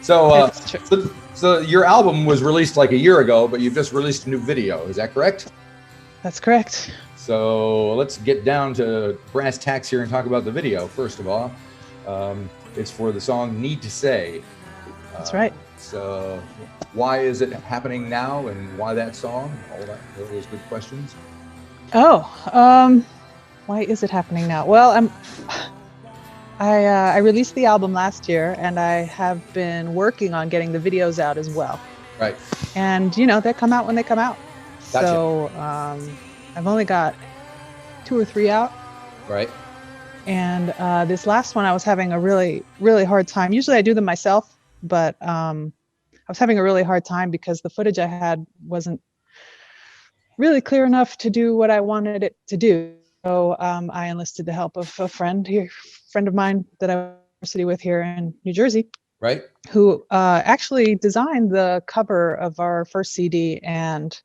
So, It's true. so your album was released like a year ago, but you've just released a new video. Is that correct? That's correct. So let's get down to brass tacks here and talk about the video. First of all, it's for the song "Need to Say." That's right. So why is it happening now, and why that song? All those good questions. Oh, why is it happening now? Well, I released the album last year, and I have been working on getting the videos out as well. Right. And you know, they come out when they come out. Gotcha. So I've only got 2 or 3 out. Right. And this last one, I was having a really, really hard time. Usually I do them myself, but I was having a really hard time because the footage I had wasn't really clear enough to do what I wanted it to do. So I enlisted the help of a friend of mine that I went to university with here in New Jersey. Right. Who actually designed the cover of our first CD, and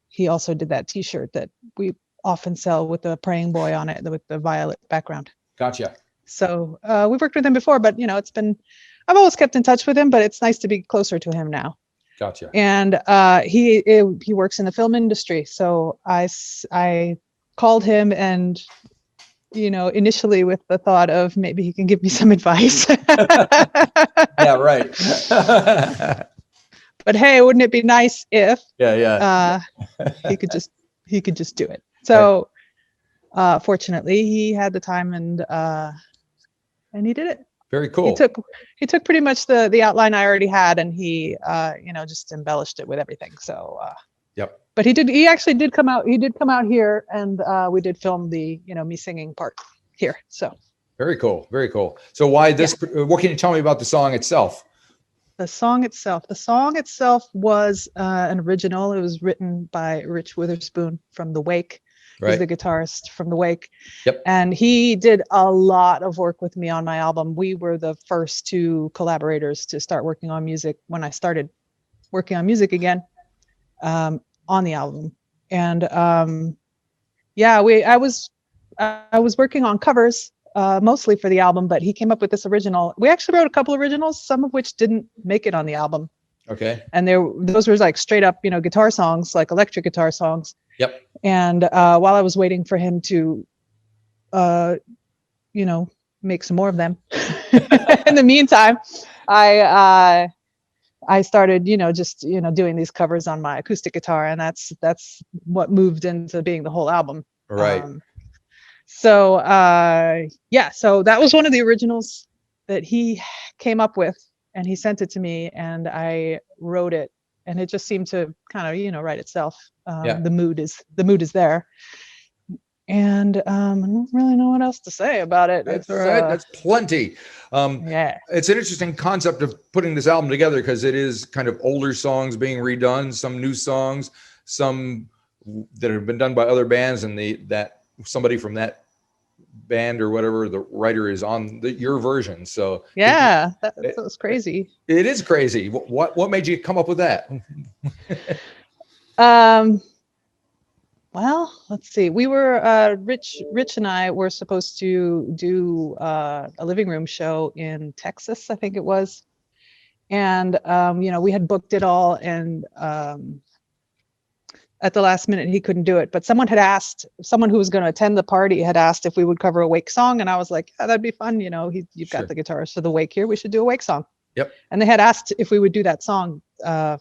he also did that T-shirt that we often sell with the praying boy on it, with the violet background. Gotcha. So we've worked with him before, but you know, I've always kept in touch with him, but it's nice to be closer to him now. Gotcha. And he works in the film industry, so I called him, and you know, initially with the thought of maybe he can give me some advice. Yeah, right. But hey, wouldn't it be nice if he could just do it? So fortunately, he had the time, and he did it. Very cool. He took pretty much the outline I already had, and he you know, just embellished it with everything. So yep. But he actually did come out. He did come out here, and we did film the, you know, me singing part here. So very cool. Very cool. So why this? Yeah. What can you tell me about the song itself? The song itself was an original. It was written by Rich Witherspoon from The Wake. Right. He's the guitarist from The Wake. Yep. And he did a lot of work with me on my album. We were the first 2 collaborators to start working on music when I started working on music again. On the album. And I was working on covers mostly for the album, but he came up with this original. We actually wrote a couple originals, some of which didn't make it on the album. Okay. And those were like straight up, you know, guitar songs, like electric guitar songs. Yep. And while I was waiting for him to you know, make some more of them, in the meantime, I started, you know, just, you know, doing these covers on my acoustic guitar, and that's what moved into being the whole album. Right. So that was one of the originals that he came up with, and he sent it to me, and I wrote it, and it just seemed to kind of, you know, write itself. The mood is there. And I don't really know what else to say about it. That's all right. That's plenty. It's an interesting concept of putting this album together, because it is kind of older songs being redone, some new songs, some that have been done by other bands, and that somebody from that band or whatever, the writer, is on your version. So that was crazy. It is crazy. What made you come up with that? Well, let's see. We were Rich and I were supposed to do a living room show in Texas, I think it was. And you know, we had booked it all, and at the last minute he couldn't do it. But someone who was going to attend the party had asked if we would cover a Wake song, and I was like, that'd be fun. You know, you've got the guitarist for the Wake here. We should do a Wake song. Yep. And they had asked if we would do that song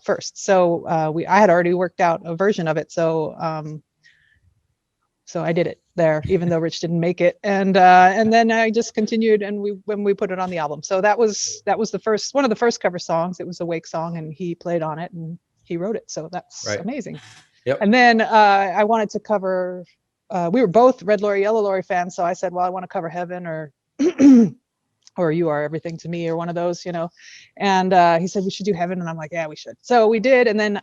first. So I had already worked out a version of it. So I did it there, even though Rich didn't make it. And then I just continued, and when we put it on the album. So that was one of the first cover songs. It was a Wake song, and he played on it, and he wrote it. So that's amazing. Yep. And then I wanted to cover, we were both Red Lorry, Yellow Lorry fans. So I said, well, I want to cover Heaven or or You Are Everything to Me, or one of those, you know. And he said we should do Heaven, and I'm like, yeah, we should. So we did. And then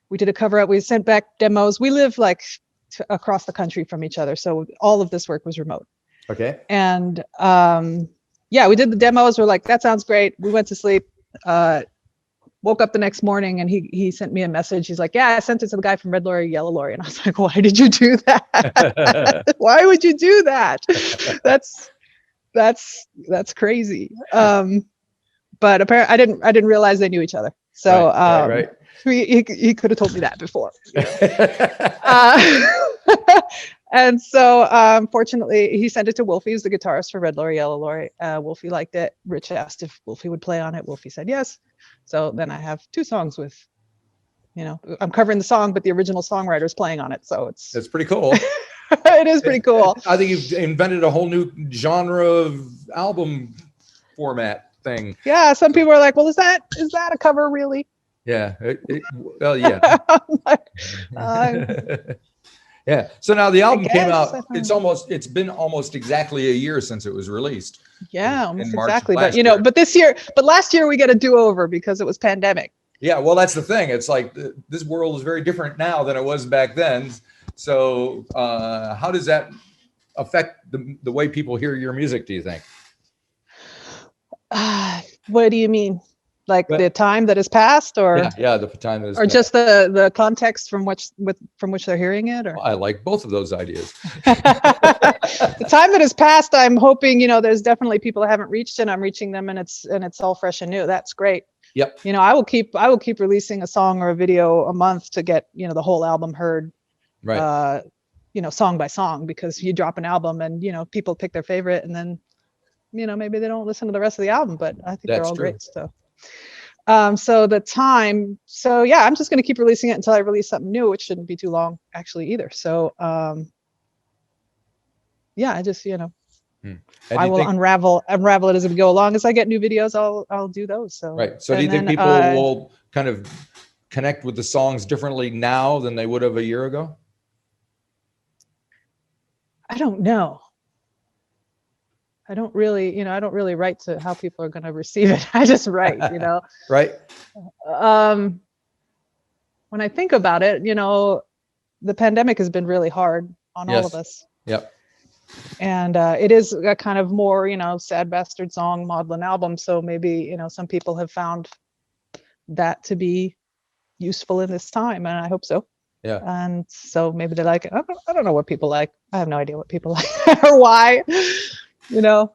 we did a cover up. We sent back demos. We live like across the country from each other, so all of this work was remote. Okay. And we did the demos. We're like, that sounds great. We went to sleep, woke up the next morning, and he sent me a message. He's like, yeah, I sent it to the guy from Red Lorry, Yellow Lorry. And I was like, why did you do that? Why would you do that? That's crazy. but apparently I didn't realize they knew each other. So right. He could have told me that before. And so fortunately he sent it to Wolfie, who's the guitarist for Red Lorry, Yellow Lorry. Wolfie liked it. Rich asked if Wolfie would play on it. Wolfie said yes. So then I have 2 songs with, I'm covering the song, but the original songwriter's playing on it. So it's pretty cool. It is pretty cool. I think you've invented a whole new genre of album format thing. Yeah, some people are like, well, is that a cover really? Yeah. Well, yeah. Yeah. So now the album came out. It's been almost exactly a year since it was released. Yeah, almost exactly. But last year we get a do-over because it was pandemic. Yeah, well, that's the thing. It's like this world is very different now than it was back then. So how does that affect the way people hear your music, do you think? What do you mean? Like the time that has passed, or the time that has or passed. Just the context from which they're hearing it, or I like both of those ideas. The time that has passed, I'm hoping, there's definitely people I haven't reached, and I'm reaching them, and it's all fresh and new. That's great. Yep. I will keep releasing a song or a video a month to get the whole album heard. Right. Song by song, because you drop an album and people pick their favorite, and then maybe they don't listen to the rest of the album, but I think they're all great. So so the time, I'm just going to keep releasing it until I release something new, which shouldn't be too long actually either. So I just I will unravel it as we go along. As I get new videos, I'll do those. So right. So do you think people will kind of connect with the songs differently now than they would have a year ago? I don't know. I don't really write to how people are going to receive it. I just write, Right. When I think about it, the pandemic has been really hard on all of us. Yep. And it is a kind of more, sad bastard song, maudlin album. So maybe, some people have found that to be useful in this time, and I hope so. Yeah. And so maybe they like it. I don't know what people like. I have no idea what people like or why. Well,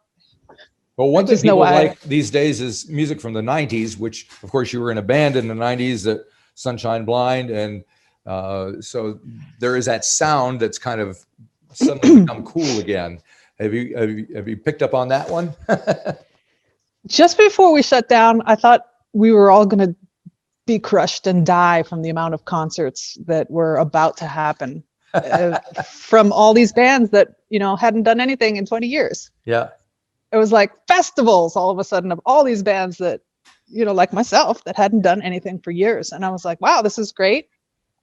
one thing people like these days is music from the 90s, which of course you were in a band in the 90s, that Sunshine Blind, and so there is that sound that's kind of suddenly become cool again. Have you picked up on that one? Just before we shut down, I thought we were all going to be crushed and die from the amount of concerts that were about to happen from all these bands that hadn't done anything in 20 years. Yeah, it was like festivals all of a sudden of all these bands that like myself, that hadn't done anything for years, and I was like, wow, this is great.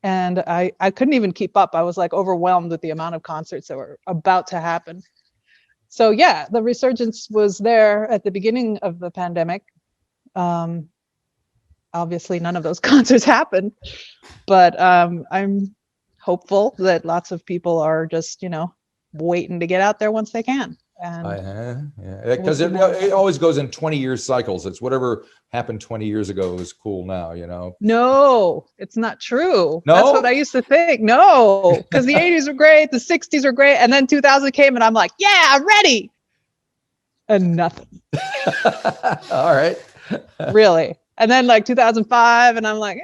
And I couldn't even keep up. I was like overwhelmed with the amount of concerts that were about to happen. So yeah, the resurgence was there at the beginning of the pandemic. Obviously none of those concerts happened, but I'm hopeful that lots of people are just, waiting to get out there once they can. And because it always goes in 20-year cycles. It's whatever happened 20 years ago is cool now, No, it's not true. No? That's what I used to think. No, because the 80s were great, the 60s were great, and then 2000 came, and I'm like, yeah, I'm ready. And nothing. All right. Really. And then like 2005, and I'm like,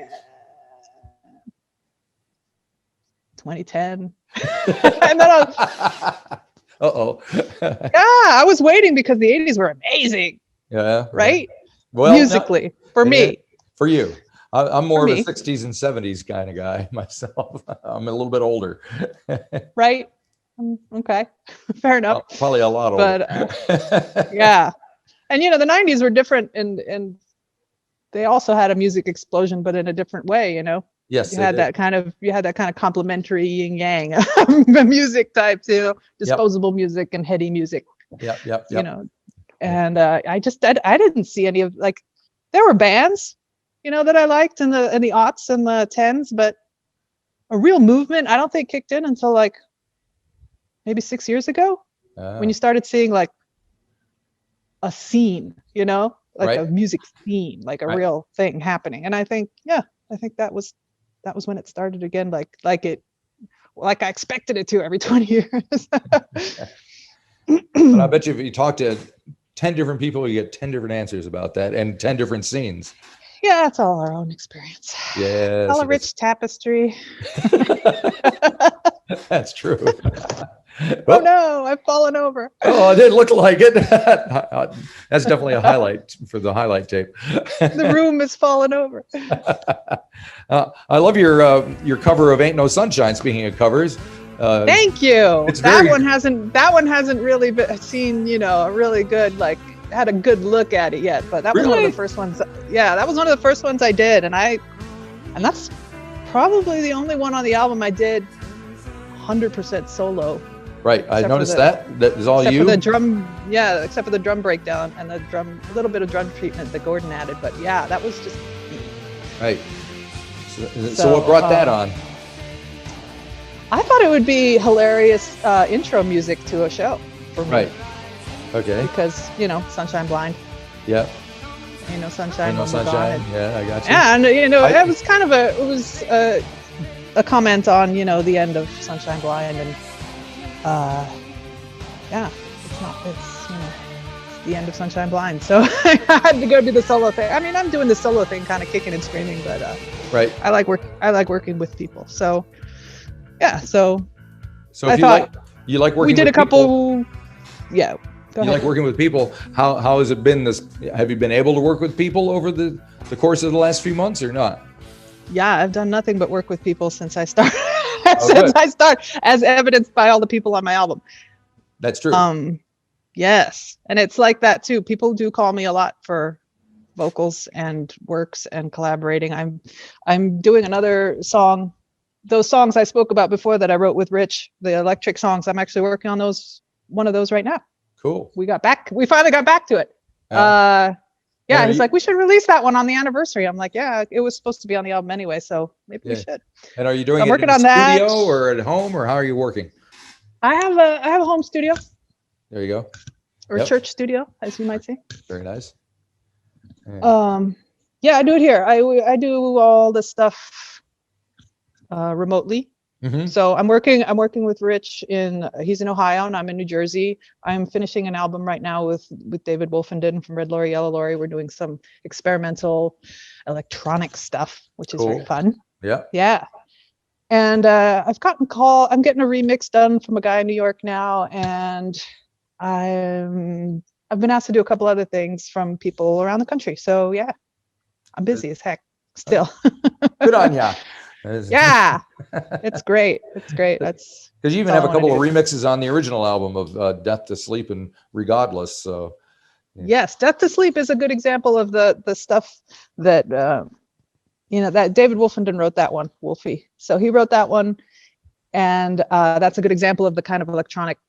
2010. And then I was waiting because the 80s were amazing. Yeah. Right. Well, musically, for me. For you. I'm more of a 60s and 70s kind of guy myself. I'm a little bit older. Right. Okay. Fair enough. Probably a lot older. But yeah. And the 90s were different, and they also had a music explosion, but in a different way, Yes, you had that kind of complementary yin yang music type too, disposable music and heady music. Yep. And I didn't see any of, like, there were bands, that I liked in the aughts and the tens, but a real movement I don't think kicked in until like maybe 6 years ago, when you started seeing like a scene, like a music scene, like a real thing happening. And I think that was when it started again, like I expected it to every 20 years. But I bet you if you talk to 10 different people, you get 10 different answers about that and 10 different scenes. Yeah, it's all our own experience. Yes. All a rich tapestry. That's true. Oh no, I've fallen over. Oh, it didn't look like it. That's definitely a highlight for the highlight tape. The room is falling over. I love your cover of "Ain't No Sunshine." Speaking of covers, thank you. That one hasn't really seen, a really good, had a good look at it yet. But that was one of the first ones. Yeah, that was one of the first ones I did, and that's probably the only one on the album I did 100% solo. Right, I noticed that is all except you. For the drum, yeah, except for the drum breakdown and a little bit of drum treatment that Gordon added. But yeah, that was just me. Right. So what brought that on? I thought it would be hilarious intro music to a show for me. Right. Okay. Because Sunshine Blind. Yeah. Ain't no sunshine. Ain't no sunshine. Yeah, I got you. And it was kind of a comment on the end of Sunshine Blind, and it's the end of Sunshine Blind, so I had to go do the solo thing. I mean, I'm doing the solo thing kind of kicking and screaming, but right. I like working with people, so yeah. So if you like working, we did with a couple. People, yeah. You like working with people. How has it been? Have you been able to work with people over the course of the last few months, or not? Yeah, I've done nothing but work with people since I started. As evidenced by all the people on my album. That's true. Yes, and it's like that too. People do call me a lot for vocals and works and collaborating. I'm doing another song. Those songs I spoke about before that I wrote with Rich, the electric songs. I'm actually working on one of those right now. Cool. We finally got back to it. Yeah, he's like, we should release that one on the anniversary. I'm like, yeah, it was supposed to be on the album anyway, so maybe we should. And are you doing it working in on the studio or at home, or how are you working? I have a home studio. There you go. Or church studio, as you might say. Very nice. Yeah. Yeah, I do it here. I do all the stuff remotely. Mm-hmm. So I'm working with Rich he's in Ohio and I'm in New Jersey. I'm finishing an album right now with David Wolfenden from Red Lorry, Yellow Lorry. We're doing some experimental electronic stuff, which is very fun. Yeah. Yeah. And I'm getting a remix done from a guy in New York now, and I've been asked to do a couple other things from people around the country. So yeah, I'm busy as heck still. Good on ya. Yeah, it's great. It's great. That's because you even have a couple of remixes on the original album of Death to Sleep and Regardless. So yes, Death to Sleep is a good example of the stuff that that David Wolfenden wrote that one, Wolfie. So he wrote that one, and that's a good example of the kind of electronic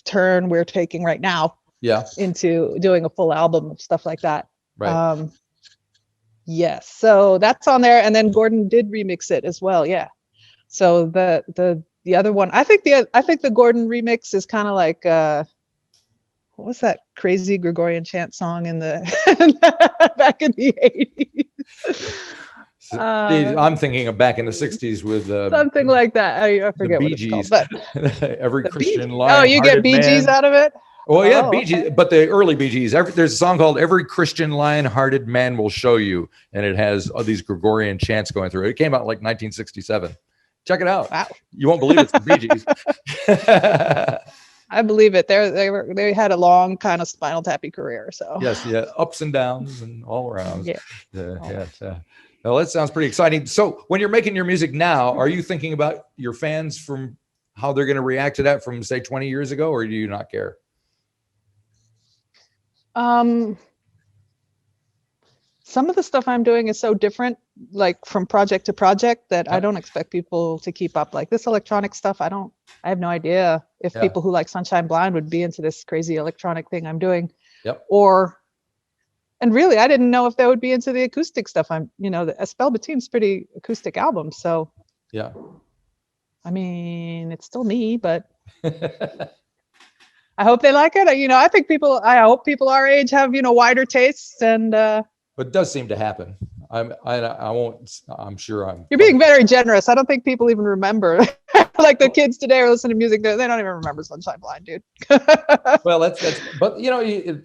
turn we're taking right now. Yeah. Into doing a full album of stuff like that. Right. Yes, so that's on there, and then Gordon did remix it as well. Yeah, so the other one, I think the Gordon remix is kind of like what was that crazy Gregorian chant song in the back in the 80s? I'm thinking of back in the 60s with something like that. I forget what it's called, but every Christian line. Oh, you get Bee Gees out of it? Well, yeah, Bee Gees, but the early Bee Gees. There's a song called "Every Christian Lion-Hearted Man Will Show You," and it has all these Gregorian chants going through it. It came out like 1967. Check it out. Wow. You won't believe it's the Bee Gees. I believe it. They had a long kind of Spinal Tappy career. So yes, yeah, ups and downs and all around. Yeah. Well, that sounds pretty exciting. So, when you're making your music now, are you thinking about your fans from how they're going to react to that from say 20 years ago, or do you not care? Some of the stuff I'm doing is so different, like from project to project, that I don't expect people to keep up. Like this electronic stuff, I have no idea if people who like Sunshine Blind would be into this crazy electronic thing I'm doing. Yep. And really, I didn't know if they would be into the acoustic stuff. The Espel Batime's pretty acoustic album, so yeah. I mean, it's still me, but I hope they like it. I hope people our age have, wider tastes, and but it does seem to happen. I won't. I'm sure I'm. You're being very generous. I don't think people even remember. Like the kids today are listening to music. They don't even remember Sunshine Blind, dude. Well, that's. But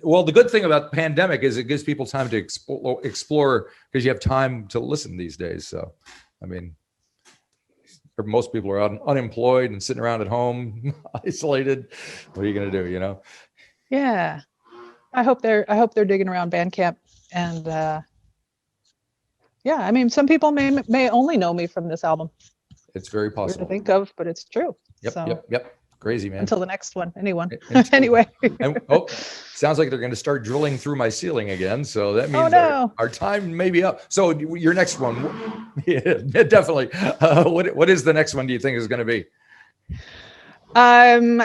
well, the good thing about the pandemic is it gives people time to explore because you have time to listen these days. So, I mean, most people are unemployed and sitting around at home, isolated. What are you going to do? Yeah, I hope they're digging around Bandcamp, and yeah, I mean, some people may only know me from this album. It's very possible to think of, but it's true. Yep. Crazy, man. Until the next one, anyway. And, sounds like they're going to start drilling through my ceiling again. So that means our time may be up. So your next one, yeah, definitely. What is the next one? Do you think is going to be? I've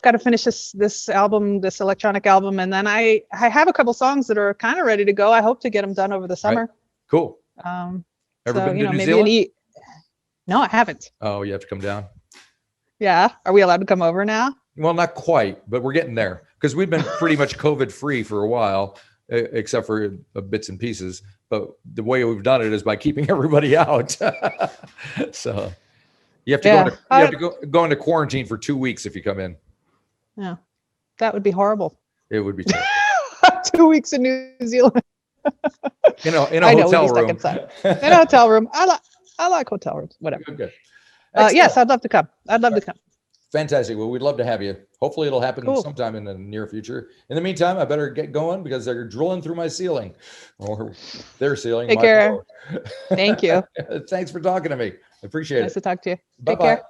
got to finish this album, this electronic album, and then I have a couple songs that are kind of ready to go. I hope to get them done over the summer. Right. Cool. Ever been to New Zealand? No, I haven't. Oh, you have to come down. Yeah. Are we allowed to come over now? Well, not quite, but we're getting there because we've been pretty much COVID free for a while, except for bits and pieces. But the way we've done it is by keeping everybody out. So you have to go into quarantine for 2 weeks if you come in. Yeah, that would be horrible. It would be terrible. 2 weeks in New Zealand. In a hotel room. In a hotel room. I like hotel rooms. Whatever. Good. Yes, I'd love to come. To come. Fantastic. Well, we'd love to have you. Hopefully it'll happen sometime in the near future. In the meantime, I better get going because they're drilling through my ceiling or their ceiling. Take care. Thank you. Thanks for talking to me. I appreciate it. Nice to talk to you. Bye-bye. Take care.